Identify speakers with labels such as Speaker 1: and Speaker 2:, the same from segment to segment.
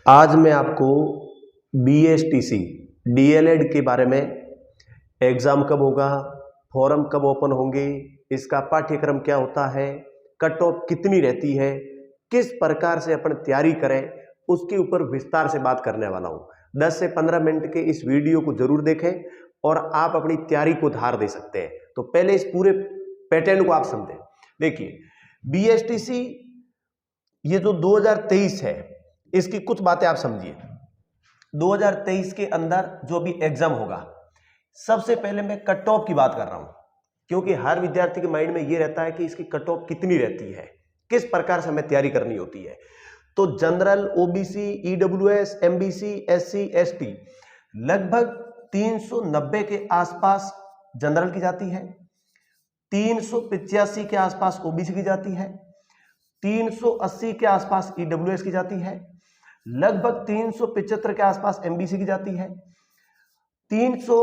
Speaker 1: आज मैं आपको BSTC DLED के बारे में, एग्ज़ाम कब होगा, फॉर्म कब ओपन होंगे, इसका पाठ्यक्रम क्या होता है, कट ऑफ कितनी रहती है, किस प्रकार से अपन तैयारी करें, उसके ऊपर विस्तार से बात करने वाला हूँ। 10 से 15 मिनट के इस वीडियो को जरूर देखें और आप अपनी तैयारी को धार दे सकते हैं। तो पहले इस पूरे पैटर्न को आप समझें। देखिए, BSTC ये जो 2023 है, इसकी कुछ बातें आप समझिए। 2023 के अंदर जो भी एग्जाम होगा, सबसे पहले मैं कट ऑफ की बात कर रहा हूं, क्योंकि हर विद्यार्थी के माइंड में यह रहता है कि इसकी कट ऑफ कितनी रहती है, किस प्रकार से हमें तैयारी करनी होती है। तो general, OBC, EWS, MBC, SC, ST लगभग 390 के आसपास जनरल की जाती है, 385 के आसपास OBC की जाती है, 380 के आसपास EWS की जाती है, लगभग 375 के आसपास MBC की जाती है, 300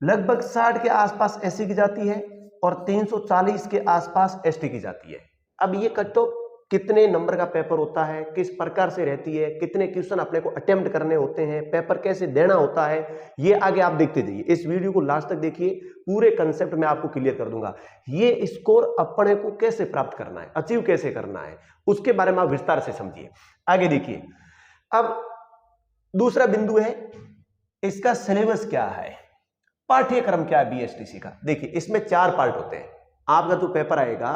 Speaker 1: लगभग 60 के आसपास SC की जाती है और 340 के आसपास ST की जाती है। अब ये कट ऑफ कितने नंबर का पेपर होता है, किस प्रकार से रहती है, कितने क्वेश्चन अपने को अटेम्प्ट करने होते हैं, पेपर कैसे देना होता है, ये आगे आप देखते जाइए। इस वीडियो को लास्ट तक देखिए, पूरे कंसेप्ट में आपको क्लियर कर दूंगा। ये स्कोर अपने को कैसे प्राप्त करना है, अचीव कैसे करना है, उसके बारे में आप विस्तार से समझिए। आगे देखिए, अब दूसरा बिंदु है, इसका सिलेबस क्या है, पाठ्यक्रम क्या है BSTC का। देखिए, इसमें 4 पार्ट होते हैं। आपका जो पेपर आएगा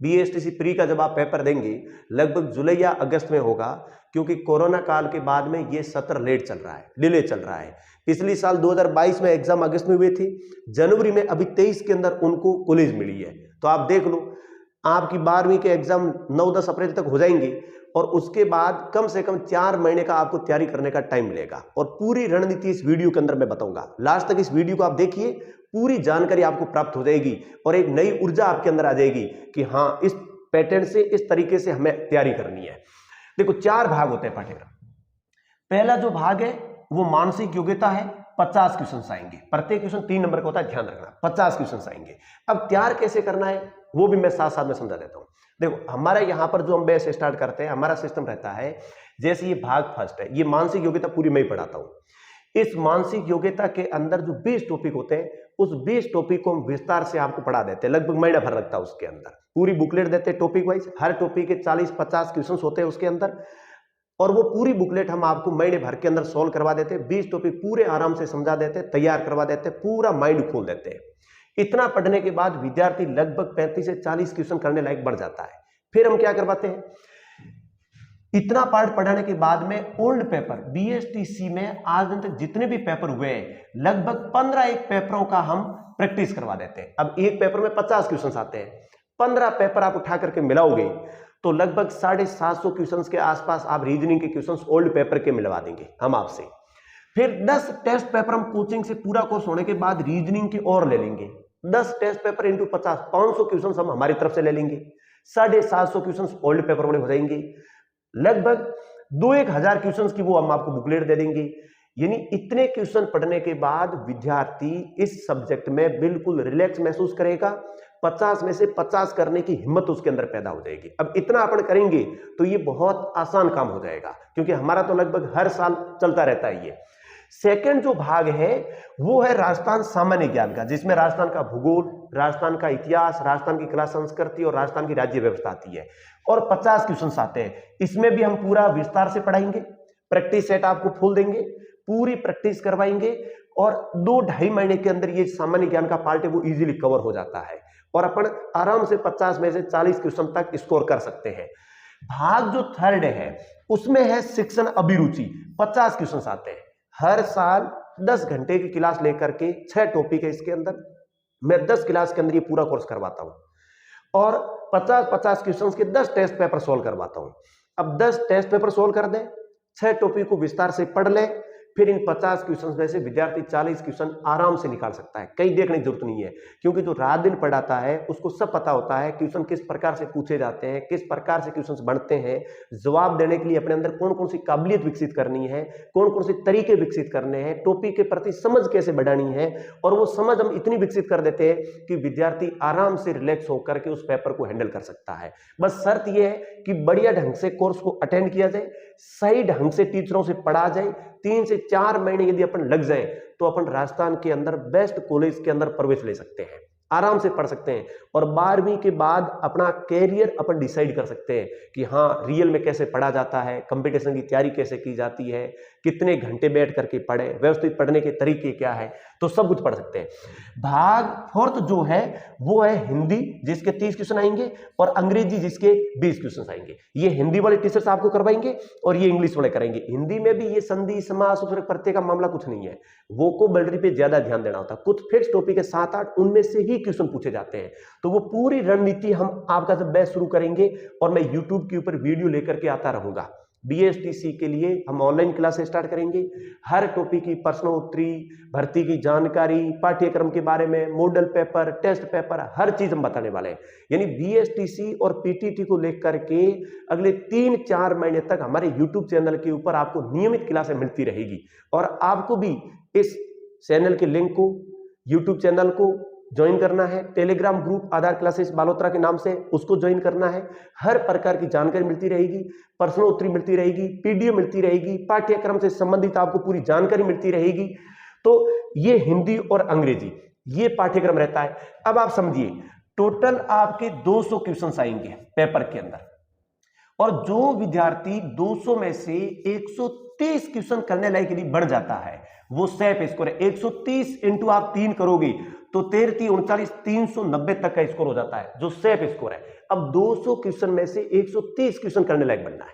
Speaker 1: BSTC प्री का, जब आप पेपर देंगे लगभग जुलाई या अगस्त में होगा, क्योंकि कोरोना काल के बाद में ये सत्र लेट चल रहा है, डिले चल रहा है। पिछली साल 2022 में एग्जाम अगस्त में हुए थे, जनवरी में अभी 23 के अंदर उनको कॉलेज मिली है। तो आप देख लो, आपकी 12वीं के एग्जाम 9-10 अप्रैल तक हो जाएंगे और उसके बाद कम से कम 4 महीने का आपको तैयारी करने का टाइम मिलेगा। और पूरी रणनीति इस वीडियो के अंदर मैं बताऊंगा। लास्ट तक इस वीडियो को आप देखिए, पूरी जानकारी आपको प्राप्त हो जाएगी और एक नई ऊर्जा आपके अंदर आ जाएगी कि हाँ, इस पैटर्न से, इस तरीके से हमें तैयारी करनी है। देखो, 4 भाग होते हैं पाठ्यक्रम। पहला जो भाग है वो मानसिक योग्यता है, 50 क्वेश्चन आएंगे, प्रत्येक क्वेश्चन 3 नंबर का होता है, ध्यान रखना, 50 क्वेश्चन आएंगे। अब तैयार कैसे करना है वो भी मैं साथ साथ में समझा देता हूं। देखो, हमारा यहां पर जो हम बेस स्टार्ट करते हैं, हमारा सिस्टम रहता है, जैसे ये भाग फर्स्ट है, ये मानसिक योग्यता पूरी मैं ही पढ़ाता हूं। इस मानसिक योग्यता के अंदर जो 20 टॉपिक होते हैं, उस 20 टॉपिक को हम विस्तार से आपको पढ़ा देते हैं, लगभग महीना भर लगता है उसके अंदर। पूरी बुकलेट देते हैं टॉपिक वाइज, हर टॉपिक के 40-50 क्वेश्चन होते हैं उसके अंदर, और वो पूरी बुकलेट हम आपको महीने भर के अंदर सॉल्व करवा देते हैं। 20 टॉपिक पूरे आराम से समझा देते हैं, तैयार करवा देते हैं, पूरा माइंड खोल देते हैं। इतना पढ़ने के बाद विद्यार्थी लगभग 35 से 40 क्वेश्चन करने लायक बढ़ जाता है। फिर हम क्या करवाते हैं, इतना पार्ट पढ़ाने के बाद में ओल्ड पेपर BSTC में आज दिन तक जितने भी पेपर हुए हैं, लगभग 15 एक पेपरों का हम प्रैक्टिस करवा देते हैं। अब एक पेपर में 50 क्वेश्चन आते हैं, 15 पेपर आप उठा करके मिलाओगे तो लगभग 750 क्वेश्चन के आसपास आप रीजनिंग के क्वेश्चन ओल्ड पेपर के मिलवा देंगे हम आपसे। फिर 10 टेस्ट पेपर हम कोचिंग से पूरा कोर्स होने के बाद रीजनिंग के और ले लेंगे। 10 टेस्ट पेपर इंटू 50, 500 क्वेश्चन हम हमारी तरफ से ले लेंगे। 750 क्वेश्चन ओल्ड पेपर वाले हो जाएंगे। लगभग 2-1 हजार क्वेश्चन की वो हम आपको बुकलेट दे देंगे। यानी इतने क्वेश्चन पढ़ने के बाद विद्यार्थी इस सब्जेक्ट में बिल्कुल रिलैक्स महसूस करेगा, 50 में से 50 करने की हिम्मत उसके अंदर पैदा हो जाएगी। अब इतना अपन करेंगे तो ये बहुत आसान काम हो जाएगा, क्योंकि हमारा तो लगभग हर साल चलता रहता है ये। सेकंड जो भाग है वो है राजस्थान सामान्य ज्ञान का, जिसमें राजस्थान का भूगोल, राजस्थान का इतिहास, राजस्थान की कला संस्कृति और राजस्थान की राज्य व्यवस्था आती है, और 50 क्वेश्चन आते हैं। इसमें भी हम पूरा विस्तार से पढ़ाएंगे, प्रैक्टिस सेट आपको फुल देंगे, पूरी प्रैक्टिस करवाएंगे, और 2-2.5 महीने के अंदर ये सामान्य ज्ञान का पार्ट है वो इजीली कवर हो जाता है, और अपन आराम से 50 में से 40 क्वेश्चन तक स्कोर कर सकते हैं। भाग जो थर्ड है उसमें है शिक्षण अभिरुचि, 50 क्वेश्चन आते हैं। हर साल 10 घंटे की क्लास लेकर के 6 टॉपिक है इसके अंदर, मैं 10 क्लास के अंदर ये पूरा कोर्स करवाता हूं, और 50-50 क्वेश्चंस के 10 टेस्ट पेपर सोल्व करवाता हूं। अब 10 टेस्ट पेपर सोल्व कर दें, 6 टॉपिक को विस्तार से पढ़ लें, फिर इन 50 क्वेश्चन में से विद्यार्थी 40 क्वेश्चन आराम से निकाल सकता है, कहीं देखने की जरूरत नहीं है, क्योंकि जो रात दिन पढ़ाता है उसको सब पता होता है क्वेश्चन किस प्रकार से पूछे जाते हैं, किस प्रकार से क्वेश्चन बनते हैं, जवाब देने के लिए अपने अंदर कौन कौन सी काबिलियत विकसित करनी है, कौन कौन से तरीके विकसित करने हैं, टॉपिक के प्रति समझ कैसे बढ़ानी है, और वो समझ हम इतनी विकसित कर देते हैं कि विद्यार्थी आराम से रिलैक्स होकर के उस पेपर को हैंडल कर सकता है। बस शर्त यह है कि बढ़िया ढंग से कोर्स को अटेंड किया जाए, सही ढंग से टीचरों से पढ़ा जाए, 3 से 4 महीने यदि अपन लग जाए तो अपन राजस्थान के अंदर बेस्ट कॉलेज के अंदर प्रवेश ले सकते हैं, आराम से पढ़ सकते हैं, और 12वीं के बाद अपना कैरियर अपन डिसाइड कर सकते हैं कि हाँ रियल में कैसे पढ़ा जाता है, कंपटीशन की तैयारी कैसे की जाती है, कितने घंटे बैठ करके पढ़े, व्यवस्थित पढ़ने के तरीके क्या है, तो सब कुछ पढ़ सकते हैं। भाग 4 जो है वो है हिंदी, जिसके 30 क्वेश्चन आएंगे, और अंग्रेजी जिसके 20 क्वेश्चन आएंगे। ये हिंदी वाले टीचर्स आपको करवाएंगे और ये इंग्लिश वाले कराएंगे। हिंदी में भी ये संधि समास उपसर्ग प्रत्यय का मामला कुछ नहीं है, वोकैबुलरी पे ज्यादा ध्यान देना होता है। कुछ फिक्स टॉपिक है 7-8, उनमें से ही क्वेश्चन पूछे जाते हैं। तो वो पूरी रणनीति हम आपका जब बैच शुरू करेंगे और मैं यूट्यूब के ऊपर वीडियो लेकर के आता रहूंगा। BSTC के लिए हम ऑनलाइन क्लासेस स्टार्ट करेंगे, हर टॉपिक की प्रश्नोत्तरी, भर्ती की जानकारी, पाठ्यक्रम के बारे में, मॉडल पेपर, टेस्ट पेपर, हर चीज हम बताने वाले हैं। यानी BSTC और PTT को लेकर के अगले 3-4 महीने तक हमारे YouTube चैनल के ऊपर आपको नियमित क्लासें मिलती रहेगी, और आपको भी इस चैनल के लिंक को, YouTube चैनल को ज्वाइन करना है, टेलीग्राम ग्रुप आधार क्लासेस बालोत्रा के नाम से उसको ज्वाइन करना है। हर प्रकार की जानकारी मिलती रहेगी, प्रश्नोत्तरी मिलती रहेगी, PDF मिलती रहेगी, पाठ्यक्रम से संबंधित आपको पूरी जानकारी मिलती रहेगी। तो ये हिंदी और अंग्रेजी ये पाठ्यक्रम रहता है। अब आप समझिए टोटल आपके 200 क्वेश्चन आएंगे पेपर के अंदर, और जो विद्यार्थी 200 में से 130 क्वेश्चन करने लायक यदि बढ़ जाता है वो सेफ स्कोर है। 130 इंटू आप 3 करोगे तो 13-3-39 390 तक का स्कोर हो जाता है, जो सेफ स्कोर है। अब 200 क्वेश्चन में से 130 क्वेश्चन करने लायक बनना है,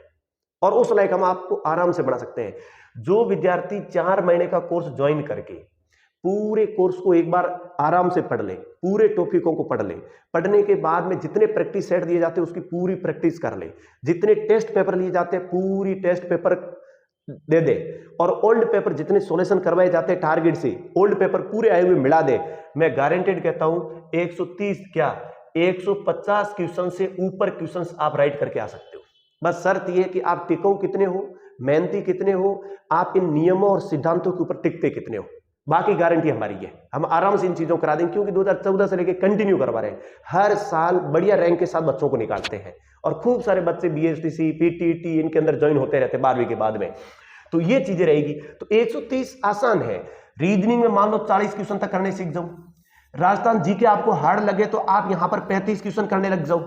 Speaker 1: और उस लायक हम आपको आराम से बना सकते हैं। जो विद्यार्थी 4 महीने का कोर्स ज्वाइन करके पूरे कोर्स को एक बार आराम से पढ़ ले, पूरे टॉपिकों को पढ़ ले, पढ़ने के बाद में जितने प्रैक्टिस सेट दिए जाते हैं उसकी पूरी प्रैक्टिस कर ले, जितने टेस्ट पेपर लिए जाते हैं पूरी टेस्ट पेपर दे दे, और ओल्ड पेपर जितने सॉल्यूशन करवाए जाते हैं टारगेट से ओल्ड पेपर पूरे आए हुए मिला दे, मैं गारंटेड कहता हूं 130 क्या 150 क्वेश्चन से ऊपर क्वेश्चंस आप राइट करके आ सकते हो। बस शर्त यह कि आप टिकाऊ कितने हो, मेहनती कितने हो, आप इन नियमों और सिद्धांतों के ऊपर टिकते कितने हो। बाकी गारंटी हमारी है, हम आराम से इन चीजों करा देंगे, क्योंकि 2014 से लेकर कंटिन्यू करवा रहे हैं। हर साल बढ़िया रैंक के साथ बच्चों को निकालते हैं, और खूब सारे बच्चे BSTC PTT इनके अंदर ज्वाइन होते रहते हैं 12वीं के बाद में। तो ये चीजें रहेगी। तो 130 आसान है। रीजनिंग में मान लो 40 क्वेश्चन तक करने सीख जाओ, राजस्थान जीके आपको हार्ड लगे तो आप यहां पर 35 क्वेश्चन करने लग जाओ,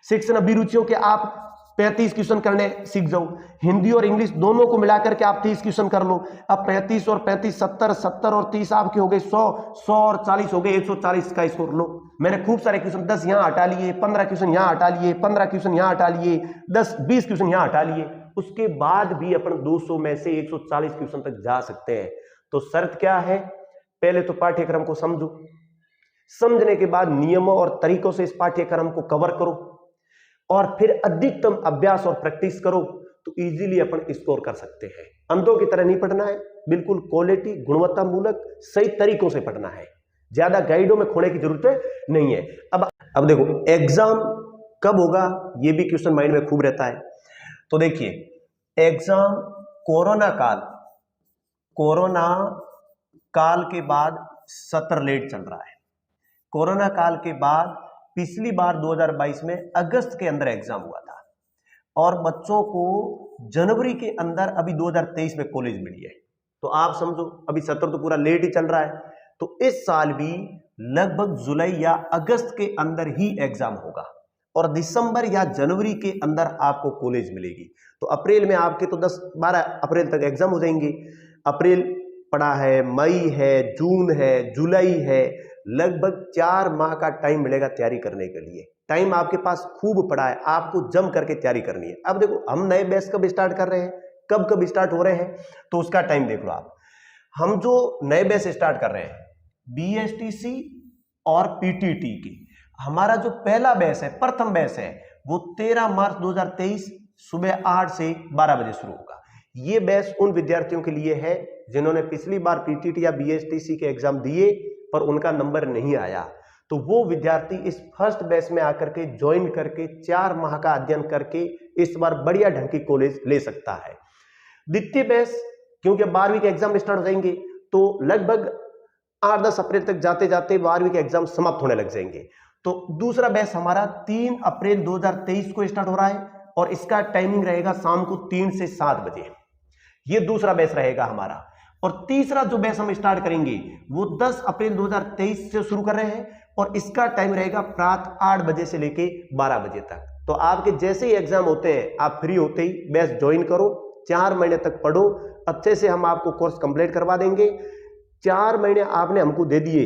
Speaker 1: शिक्षण अभिरुचियों के आप 35 क्वेश्चन करने सीख जाओ, हिंदी और इंग्लिश दोनों को मिलाकर के आप 30 क्वेश्चन कर लो। अब 35 और 35 70, 70 और 30 आपके हो गए 100, 100 और 40 हो गए 140 का स्कोर लो। मैंने खूब सारे क्वेश्चन 10 यहां हटा लिए, 15 क्वेश्चन यहां हटा लिए, 15 क्वेश्चन यहां हटा लिए, 10-20 क्वेश्चन यहां हटा लिए। उसके बाद भी अपन 200 में से 140 क्वेश्चन तक जा सकते हैं। तो शर्त क्या है, पहले तो पाठ्यक्रम को समझो, समझने के बाद नियमों और तरीकों से इस पाठ्यक्रम को कवर करो, और फिर अधिकतम अभ्यास और प्रैक्टिस करो, तो इजीली अपन स्कोर कर सकते हैं। अंधों की तरह नहीं पढ़ना है, बिल्कुल क्वालिटी गुणवत्ता मूलक सही तरीकों से पढ़ना है, ज्यादा गाइडों में खोने की जरूरत नहीं है। अब देखो एग्जाम कब होगा ये भी क्वेश्चन माइंड में खूब रहता है। तो देखिए एग्जाम कोरोना काल के बाद सत्र लेट चल रहा है। कोरोना काल के बाद पिछली बार 2022 में अगस्त के अंदर एग्जाम हुआ था, और बच्चों को जनवरी के अंदर अभी 2023 में कॉलेज मिली है। तो आप समझो अभी सत्र तो पूरा लेट ही चल रहा है। तो इस साल भी लगभग जुलाई या अगस्त के अंदर ही एग्जाम होगा, और दिसंबर या जनवरी के अंदर आपको कॉलेज मिलेगी। तो अप्रैल में आपके तो 10-12 अप्रैल तक एग्जाम हो जाएंगे। अप्रैल पड़ा है, मई है, जून है, जुलाई है, लगभग 4 माह का टाइम मिलेगा तैयारी करने के लिए। टाइम आपके पास खूब पड़ा है, आपको जम करके तैयारी करनी है। अब देखो हम नए बैच कब स्टार्ट कर रहे हैं, कब स्टार्ट हो रहे हैं, तो उसका टाइम देख लो आप। हम जो नए बैच स्टार्ट कर रहे हैं BSTC और PTT की, हमारा जो पहला बैच है, प्रथम बैच है, वो 13 मार्च 2023 सुबह 8 से 12 बजे शुरू होगा। ये बैच उन विद्यार्थियों के लिए है जिन्होंने पिछली बार पीटीटी या बीएसटीसी के एग्जाम दिए पर उनका नंबर नहीं आया, तो वो विद्यार्थी इस फर्स्ट बैच में आकर के ज्वाइन करके 4 माह का अध्ययन करके इस बार बढ़िया ढंग की कॉलेज ले सकता है। द्वितीय बैच, क्योंकि 12वीं के एग्जाम स्टार्ट हो जाएंगे तो लगभग 8-10 अप्रैल तक जाते जाते 12वीं के एग्जाम समाप्त होने लग जाएंगे। तो दूसरा बैच हमारा 3 अप्रैल 2023 को स्टार्ट हो रहा है और इसका टाइमिंग रहेगा शाम को 3 से 7 बजे। ये दूसरा बैच रहेगा हमारा। और तीसरा जो बैच हम स्टार्ट करेंगे वो 10 अप्रैल 2023 से शुरू कर रहे हैं और इसका टाइम रहेगा प्रातः 8 बजे से लेके 12 बजे तक। तो आपके जैसे ही एग्जाम होते हैं आप फ्री होते ही बैच ज्वाइन करो, 4 महीने तक पढ़ो, अच्छे से हम आपको कोर्स कंप्लीट करवा देंगे। 4 महीने आपने हमको दे दिए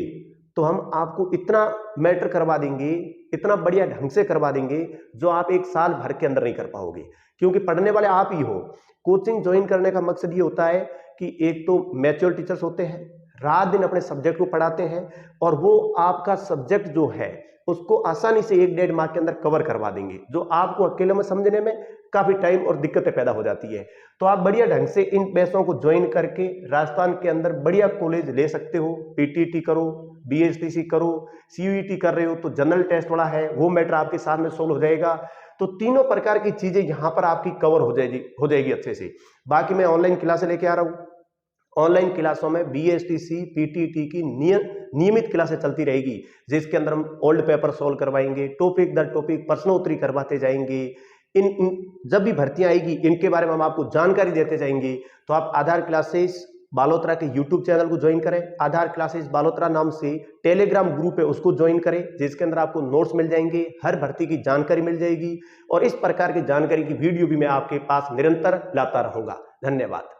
Speaker 1: तो हम आपको इतना मैटर करवा देंगे, इतना बढ़िया ढंग से करवा देंगे जो आप 1 साल भर के अंदर नहीं कर पाओगे, क्योंकि पढ़ने वाले आप ही हो। कोचिंग ज्वाइन करने का मकसद ये होता है कि एक तो मैच्योर टीचर्स होते हैं, रात दिन अपने सब्जेक्ट को पढ़ाते हैं और वो आपका सब्जेक्ट जो है उसको आसानी से 1-1.5 माह के अंदर कवर करवा देंगे, जो आपको अकेले में समझने में काफी टाइम और दिक्कतें पैदा हो जाती है। तो आप बढ़िया ढंग से इन बैचों को ज्वाइन करके राजस्थान के अंदर बढ़िया कॉलेज ले सकते हो। पीटीटी करो, बीएसटीसी करो, सीयूईटी कर रहे हो तो जनरल टेस्ट वाला है वो मैटर आपके सामने सोल्व हो जाएगा। तो तीनों प्रकार की चीजें यहां पर आपकी कवर हो जाएगी अच्छे से। बाकी मैं ऑनलाइन क्लासें लेके आ रहा हूं, ऑनलाइन क्लासों में बीएसटीसी पीटीटी की नियमित क्लासें चलती रहेगी, जिसके अंदर हम ओल्ड पेपर सोल्व करवाएंगे, टॉपिक दर टॉपिक प्रश्नोत्तरी करवाते जाएंगे। इन जब भी भर्तियां आएगी इनके बारे में हम आपको जानकारी देते जाएंगे। तो आप आधार क्लासेस बालोत्रा के यूट्यूब चैनल को ज्वाइन करें, आधार क्लासेस बालोत्रा नाम से टेलीग्राम ग्रुप है उसको ज्वाइन करें, जिसके अंदर आपको नोट्स मिल जाएंगे, हर भर्ती की जानकारी मिल जाएगी और इस प्रकार की जानकारी की वीडियो भी मैं आपके पास निरंतर लाता रहूंगा। धन्यवाद।